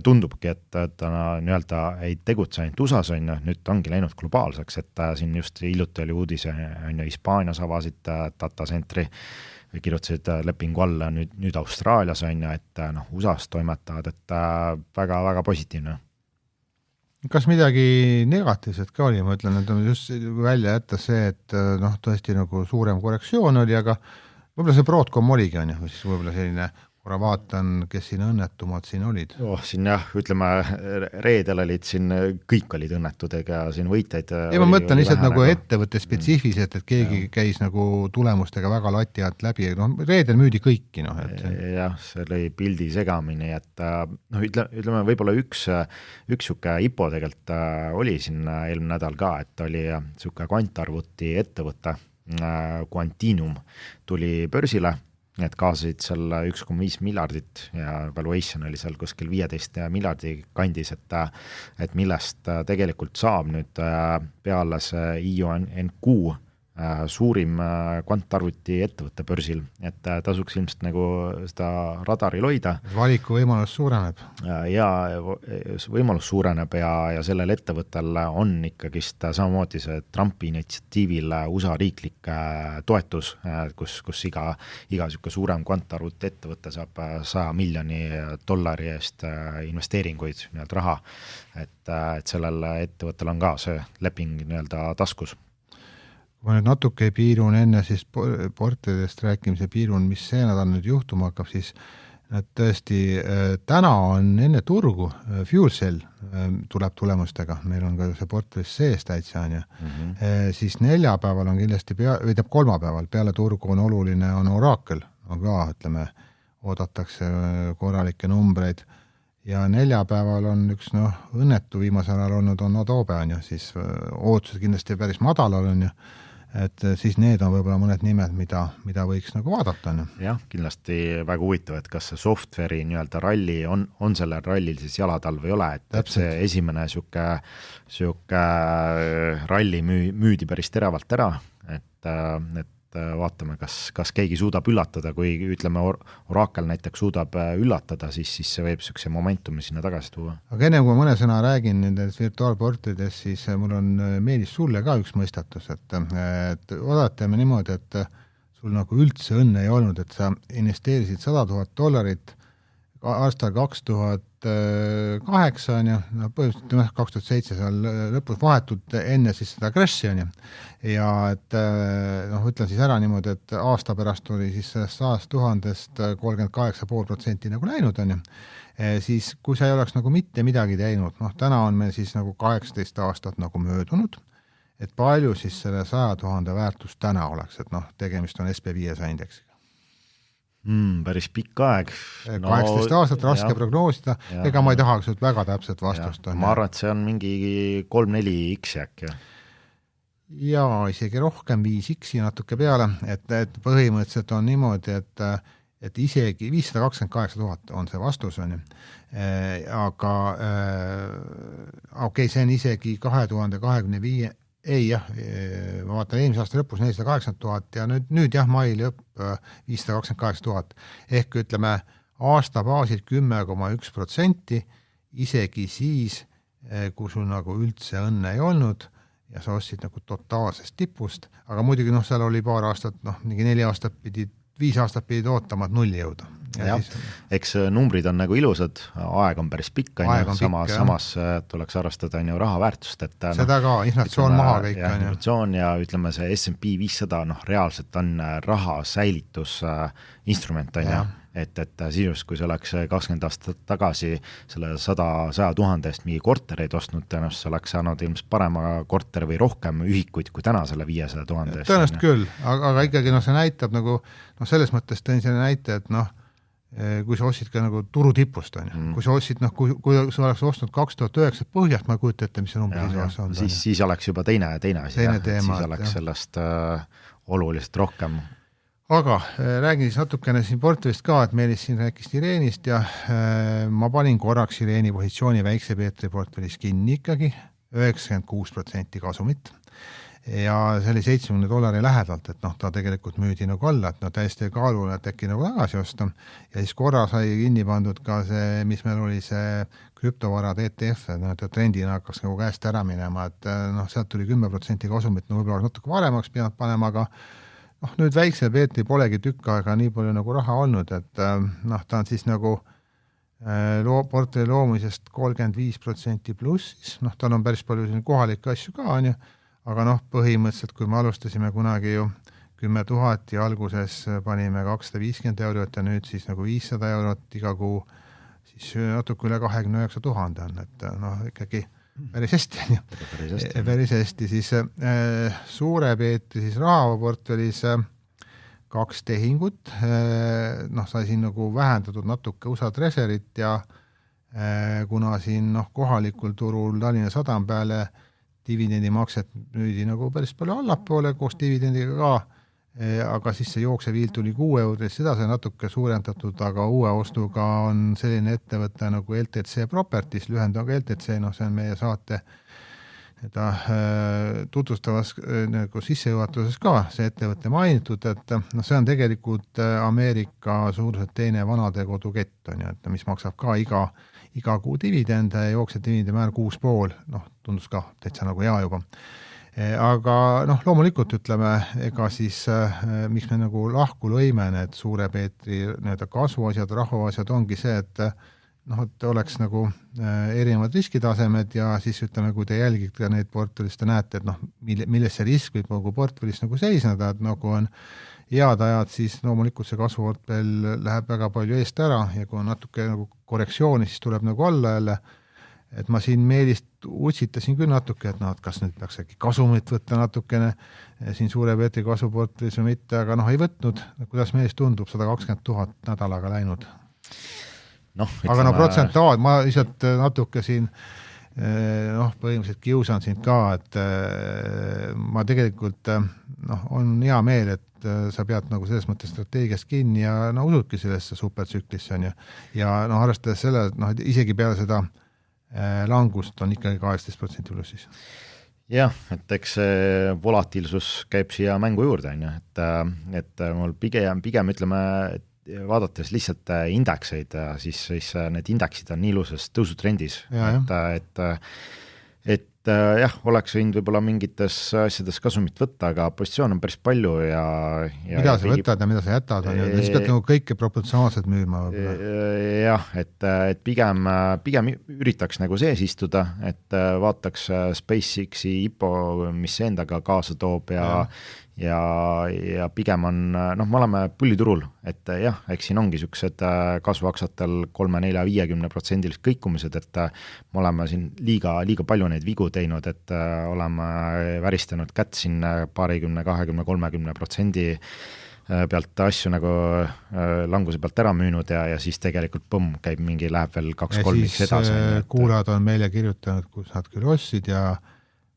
tundubki, et ta nii-öelda ei tegutse ainult USAs, nüüd ongi läinud globaalseks, et siin just hiljuti oli uudis, Hispaanias avasid datacentri või kirjutasid lepingu alla nüüd Austraalias, et USAs toimetavad, et väga-väga positiivne. Kas midagi negatiivset ka oli? Ma ütlen, et on just välja jätta see, et tõesti nagu suurem korrektsioon oli, aga võib-olla see Broadcom oligi, või siis võib-olla selline korra vaatan, kes siin õnnetumad siin olid. Siin ütleme, reedel olid siin, kõik olid õnnetud, ega siin võitjaid ma mõtlen lihtsalt nagu ettevõtte spetsiifiliselt, et keegi käis nagu tulemustega väga lati alt läbi, reedel müüdi kõiki. Jah, see oli pildi segamini, et ütleme, võib-olla üks siuke IPO tegelikult oli siin eelmine nädal ka, et oli siuke kvantarvuti ettevõte, Quantinum tuli börsile, et kaasasid seal 1,5 miljardit ja valuation oli seal kuskil 15 miljardi kandis, et millest tegelikult saab nüüd peale see IONQ suurim kvantarvuti ettevõtte börsil, et tasuks ilmselt nagu seda radaril hoida. Valiku võimalus suureneb. Ja võimalus suureneb ja sellel ettevõttel on ikkagist samamoodi see Trumpi initsiatiivil USA riiklik toetus, kus iga siuke suurem kvantarvuti ettevõte saab $100 miljoni eest investeeringuid, nii-öelda raha, et sellel ettevõttel on ka see leping nii-öelda taskus. Ma nüüd natuke piirun enne siis portidest rääkimise piirun, mis see nädal nüüd juhtuma hakkab, siis nad tõesti täna on enne turgu Fuel Cell tuleb tulemustega, meil on ka see portidest sees täitsa on siis neljapäeval on kindlasti kolmapäeval peale turgu on oluline on Oracle, on ka, ütleme, oodatakse korralikke numbreid ja neljapäeval on üks õnnetu viimasel ajal olnud on Adobe on siis ootused kindlasti päris madalal on et siis need on võib-olla mõned nimed, mida võiks nagu vaadata. Jah, kindlasti väga huvitav, et kas see software'i nii-öelda ralli on sellel rallil siis jalad all või ole, et see esimene siuke ralli müüdi päris teravalt ära, et vaatame, kas keegi suudab üllatada, kui ütleme Oracle näiteks suudab üllatada, siis see võib siukse momentumi sinna tagasi tuua. Aga enne kui mõne sõna räägin nendest virtuaalportidest, siis mul on meeldis sulle ka üks mõistatus, et odatame niimoodi, et sul nagu üldse õnne ei olnud, et sa investeerisid $100,000 aastal 2000 2008 on ju, no põhimõtteliselt 2007 seal lõpus vahetult enne siis seda crash'i on ju, ja et noh, ütlen siis ära niimoodi, et aasta pärast oli siis sellest 100 000-st 38,5% nagu läinud on ju, siis kui sa ei oleks nagu mitte midagi teinud, noh täna on meil siis nagu 18 aastat nagu möödunud, et palju siis selle 100 000 väärtus täna oleks, et noh, tegemist on SP500 indeksiga. Päris pikk aeg. 18 aastat raske prognoosida, ega ma ei tahaks nüüd väga täpset vastust. Ma arvan, et see on mingi 3-4x äkki. Ja isegi rohkem 5x natuke peale, et põhimõtteliselt on niimoodi, et isegi 528 000 on see vastus, on ju. Aga okei, see on isegi 2025 ei jah, ma vaatan eelmise aasta lõpus 480 000 ja nüüd jah, mai lõpp 528 000, ehk ütleme aasta baasil 10,1%, isegi siis, kui sul nagu üldse õnne ei olnud ja sa ostsid nagu totaalsest tipust, aga muidugi noh, seal oli paar aastat, noh, mingi 4 aastat pidid, 5 aastat pidid ootama, et nulli jõuda. Ja siis... Eks numbrid on nagu ilusad, aeg on päris pikk, samas tuleks arvestada raha väärtust, et seda ka, inflatsioon maha kõik on. Inflatsioon ja ütleme see S&P 500, noh reaalselt on raha säilitus instrument on ja. Et sinust, kui see oleks 20 aastat tagasi selle 100 000-st mingi kortereid ostnud, tõenäoliselt oleks saanud ilmselt parema korter või rohkem ühikuid kui täna selle 500 000-st. Tõenäoliselt küll, aga ikkagi see näitab nagu, selles mõttes tõin selle näite, et kui sa ostsid ka nagu turutipust, on ju. Kui sa ostsid, kui sa oleks ostnud 2009 põhjast, ma ei kujuta ette, mis see numbri on. Siis oleks juba teine asi, teema, siis oleks sellest oluliselt rohkem. Aga räägin siis natukene siin portfellist ka, et Meelis siin rääkis Sireenist ja ma panin korraks Sireeni positsiooni Väikse Peetri portfellis kinni ikkagi, 96% kasumit. Ja see oli $70 lähedalt, et noh, ta tegelikult müüdi nagu alla, et no täiesti kaalule, et äkki nagu tagasi osta. Ja siis korra sai kinni pandud ka see, mis meil oli see krüptovarad ETF, et trendina hakkas nagu käest ära minema, et noh, sealt tuli 10% kasumit, no võib-olla natuke varemaks pidanud panema, aga noh, nüüd Väikse Peetri polegi tükk aega nii palju nagu raha olnud, et noh, ta on siis nagu portfelli loomisest 35% plussis, noh, tal on päris palju kohalikke asju ka, on ju, aga noh, põhimõtteliselt, kui me alustasime kunagi ju 10 000 ja alguses panime 250 eurot ja nüüd siis nagu 500 eurot iga kuu, siis natuke üle 29 000 on, et noh, ikkagi päris hästi, päris hästi, siis Suure Peetri siis rahavaportfellis 2 tehingut, noh, sai siin nagu vähendatud natuke USA treasurit ja kuna siin noh, kohalikul turul Tallinna Sadam peale dividendimakset müüdi nagu päris palju allapoole koos dividendiga ka, aga siis see jookseviil tuli 6 €, seda sai natuke suurendatud, aga uue ostuga on selline ettevõte nagu LTC Properties, lühend on ka LTC, noh see on meie saate tutvustavas nagu sissejuhatuses ka see ettevõte mainitud, et noh, see on tegelikult Ameerika suuruselt teine vanadekodukett, on ju, et mis maksab ka iga kuu dividende ja jooksev dividendi määr 6,5, noh, tundus ka täitsa nagu hea juba. Aga noh, loomulikult ütleme, ega siis, miks me nagu lahku lõime need Suure Peetri kasvuasjad, rahuasjad ongi see, et noh, et oleks nagu erinevad riskitasemed ja siis ütleme, kui te jälgite neid portfellis, te näete, et noh, milles see risk võib nagu portfellis nagu seisneda, et nagu on head ajad, siis loomulikult see kasvuportfell läheb väga palju eest ära ja kui on natuke nagu korrektsiooni, siis tuleb nagu alla jälle, et ma siin Meelist utsitasin küll natuke, et noh, et kas nüüd peaks äkki kasumit võtta natukene siin Suure Peetri kasvuportfellis või mitte, aga noh, ei võtnud, kuidas Meelist tundub, 120 000 nädalaga läinud. Aga no protsentaal, ma lihtsalt natuke siin noh, põhimõtteliselt kiusan sind ka, et ma tegelikult noh, on hea meel, et sa pead nagu selles mõttes strateegiast kinni ja no usudki sellesse supertsüklisse on ju. Ja noh, arvestades selle, et noh, isegi peale seda langust on ikkagi 18% plussis. Jah, et eks see volatiilsus käib siia mängu juurde, on ju, et mul pigem ütleme, vaadates lihtsalt indekseid, siis need indeksid on nii ilusas tõusutrendis, et jah, oleks võinud võib-olla mingites asjades kasumit võtta, aga positsioon on päris palju ja mida sa võtad ja mida sa jätad, siis pead nagu kõike proportsionaalselt müüma. Jah, et pigem üritaks nagu sees istuda, et vaataks SpaceXi IPO, mis see endaga kaasa toob ja pigem on, me oleme pulliturul, et jah, eks siin ongi niisugused kasvuaksatel 3-4-50% kõikumised, et me oleme siin liiga palju neid vigu teinud, et oleme väristanud kätt siin 20, 20, 30% pealt asju nagu languse pealt ära müünud ja siis tegelikult käib mingi, läheb veel 2-3 edasi. Kuulad on meile kirjutanud, kus nad küll ostsid ja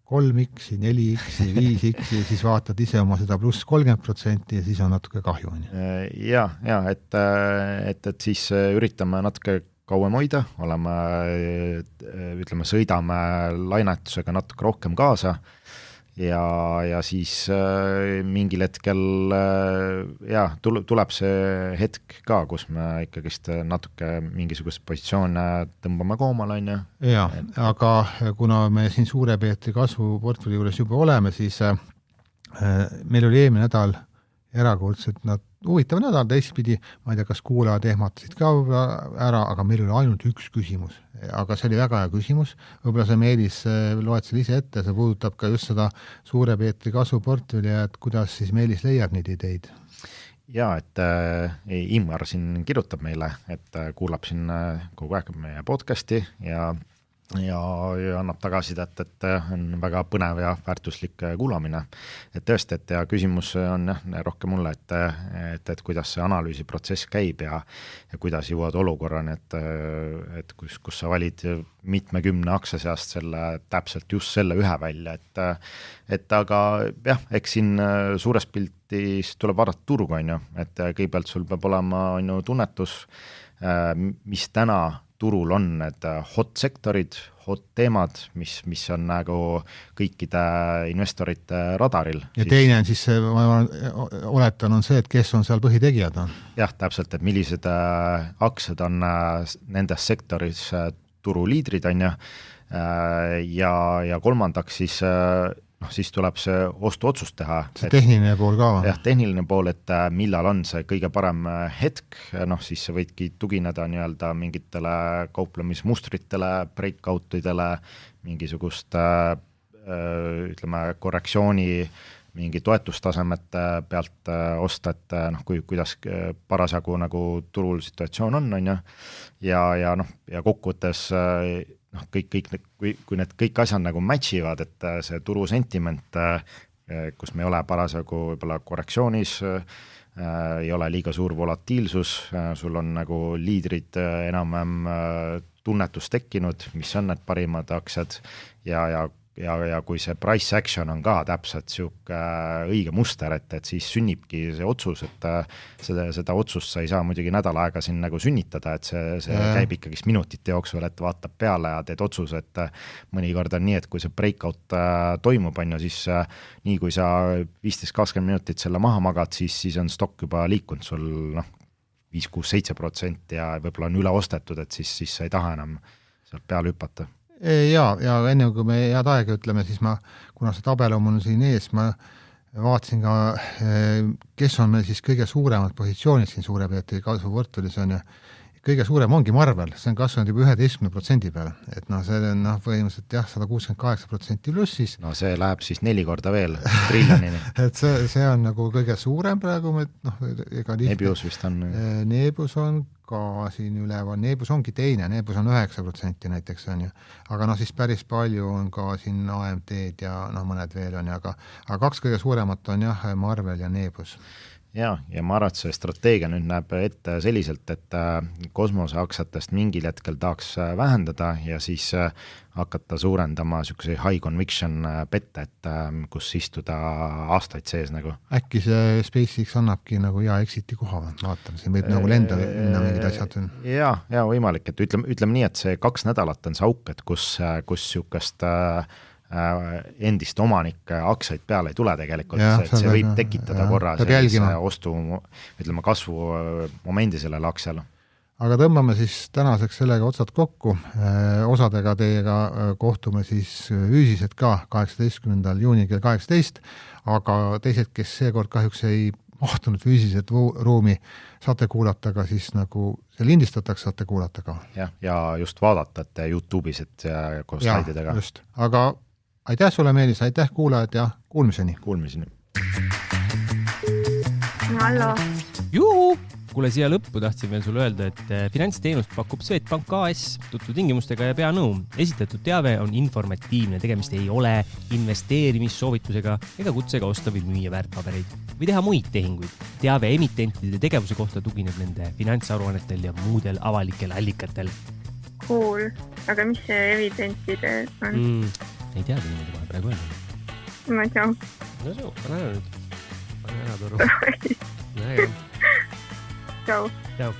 3x, 4x, 5x ja siis vaatad ise oma seda pluss 30% ja siis on natuke kahju. Ja, et siis üritame natuke kauem hoida, ütleme, sõidame lainetusega natuke rohkem kaasa ja siis mingil hetkel tuleb see hetk ka, kus me ikkagist natuke mingisugust positsioone tõmbame koomale, on ju. Ja, aga kuna me siin Suure Peetri kasvuportfelli juures juba oleme, siis meil oli eelmine nädal erakordselt huvitav nädal, teistpidi, ma ei tea, kas kuulajad ehmatasid ka ära, aga meil oli ainult üks küsimus. Aga see oli väga hea küsimus, võib-olla see Meelis loed selle ise ette, see puudutab ka just seda Suure Peetri kasvuportfelli ja et kuidas siis Meelis leiab neid ideid? Ja, et Ingmar siin kirjutab meile, et kuulab siin kogu aeg meie podcasti ja annab tagasisidet, et on väga põnev ja väärtuslik kuulamine. Et tõesti, et ja küsimus on rohkem mulle, et kuidas see analüüsiprotsess käib ja kuidas jõuad olukorrani, et kus sa valid mitmekümne aktsia seast täpselt just selle ühe välja, et aga jah, eks siin suures piltis tuleb vaadata turgu, on ju, et kõigepealt sul peab olema tunnetus, mis täna turul on need hot sektorid, hot teemad, mis on nagu kõikide investorite radaril. Ja teine on siis, ma oletan, on see, et kes on seal põhitegijad? Jah, täpselt, et millised aktsiad on nendes sektoris turuliidrid, on ju, ja kolmandaks siis tuleb see ostuotsust teha. See tehniline pool ka? Jah, tehniline pool, et millal on see kõige parem hetk, siis sa võidki tugineda nii-öelda mingitele kauplemismustritele, breakoutidele, mingisugust ütleme korrektsiooni mingi toetustasemete pealt osta, et kuidas parasjagu nagu turul situatsioon on ju, ja kokkuvõttes kui need kõik asjad nagu matchivad, et see turu sentiment, kus me ei ole parasjagu võib-olla korrektsioonis, ei ole liiga suur volatiilsus, sul on nagu liidrid enam-vähem tunnetus tekkinud, mis on need parimad aktsiad ja kui see price action on ka täpselt siuke õige muster, et siis sünnibki see otsus, et seda otsust sa ei saa muidugi nädal aega siin nagu sünnitada, et see käib ikkagist minutite jooksul, et vaatab peale ja teed otsuse, et mõnikord on nii, et kui see breakout toimub, on ju, siis nii kui sa 15-20 minutit selle maha magad, siis on stokk juba liikunud sul 5-6-7% ja võib-olla on üle ostetud, et siis sa ei taha enam sealt peale hüpata. Ja enne kui me head aega ütleme, siis kuna see tabel on mul siin ees, ma vaatasin ka, kes on meil siis kõige suuremad positsioonid siin Suure Peetri kasvuportfellis on ja kõige suurem ongi Marvel, see on kasvanud juba 11% peale, et see on põhimõtteliselt 168% plussis. No see läheb siis 4 korda veel triljonini. et see on nagu kõige suurem praegu, Nebius vist on. Nebius on ka siin üleval, Nebius ongi teine, Nebius on 9% näiteks on ju, aga siis päris palju on ka siin AMD-d ja mõned veel on, aga 2 kõige suuremat on Marvel ja Nebius. Ja ma arvan, et see strateegia nüüd näeb ette selliselt, et kosmoseaktsiatest mingil hetkel tahaks vähendada ja siis hakata suurendama niisuguse high conviction bette, et kus istuda aastaid sees nagu. Äkki see SpaceX annabki nagu hea exiti koha, vaatame, siin võib nagu lenda mingid asjad. Ja võimalik, et ütleme nii, et see 2 nädalat on see auk, et kus niisugust endist omanike aktsiaid peale ei tule tegelikult, see võib tekitada korra sellise ostu, ütleme kasvu momendi sellele aktsiale. aga tõmbame siis tänaseks sellega otsad kokku. Osadega teiega kohtume siis füüsiliselt ka 18. juuni kell 18, aga teised, kes seekord kahjuks ei mahtunud füüsiliselt ruumi, saate kuulata ka siis nagu see lindistatakse, saate kuulata ka. Ja just vaadata, et YouTube'is, et koos slaididega. Just. Aga aitäh sulle, Meelis, aitäh kuulajad ja kuulmiseni. Kuulmiseni. Hallo. Juhu! Kuule, siia lõppu tahtsin veel sulle öelda, et finantsteenust pakub Swedbank AS tuttu tingimustega ja peanõu. Esitatud teave on informatiivne, tegemist ei ole investeerimissoovitusega ega kutsega osta või müüa väärtpabereid või teha muid tehinguid. Teave emitentide tegevuse kohta tugineb nende finantsaruannetel ja muudel avalikel allikatel. Cool. Aga mis see evidentide on? Ei teagi niimoodi kohe praegu öelda. Ma ei tea. No see, pane ära nüüd. Pane ära toru. Näe. Ciao. Ciao.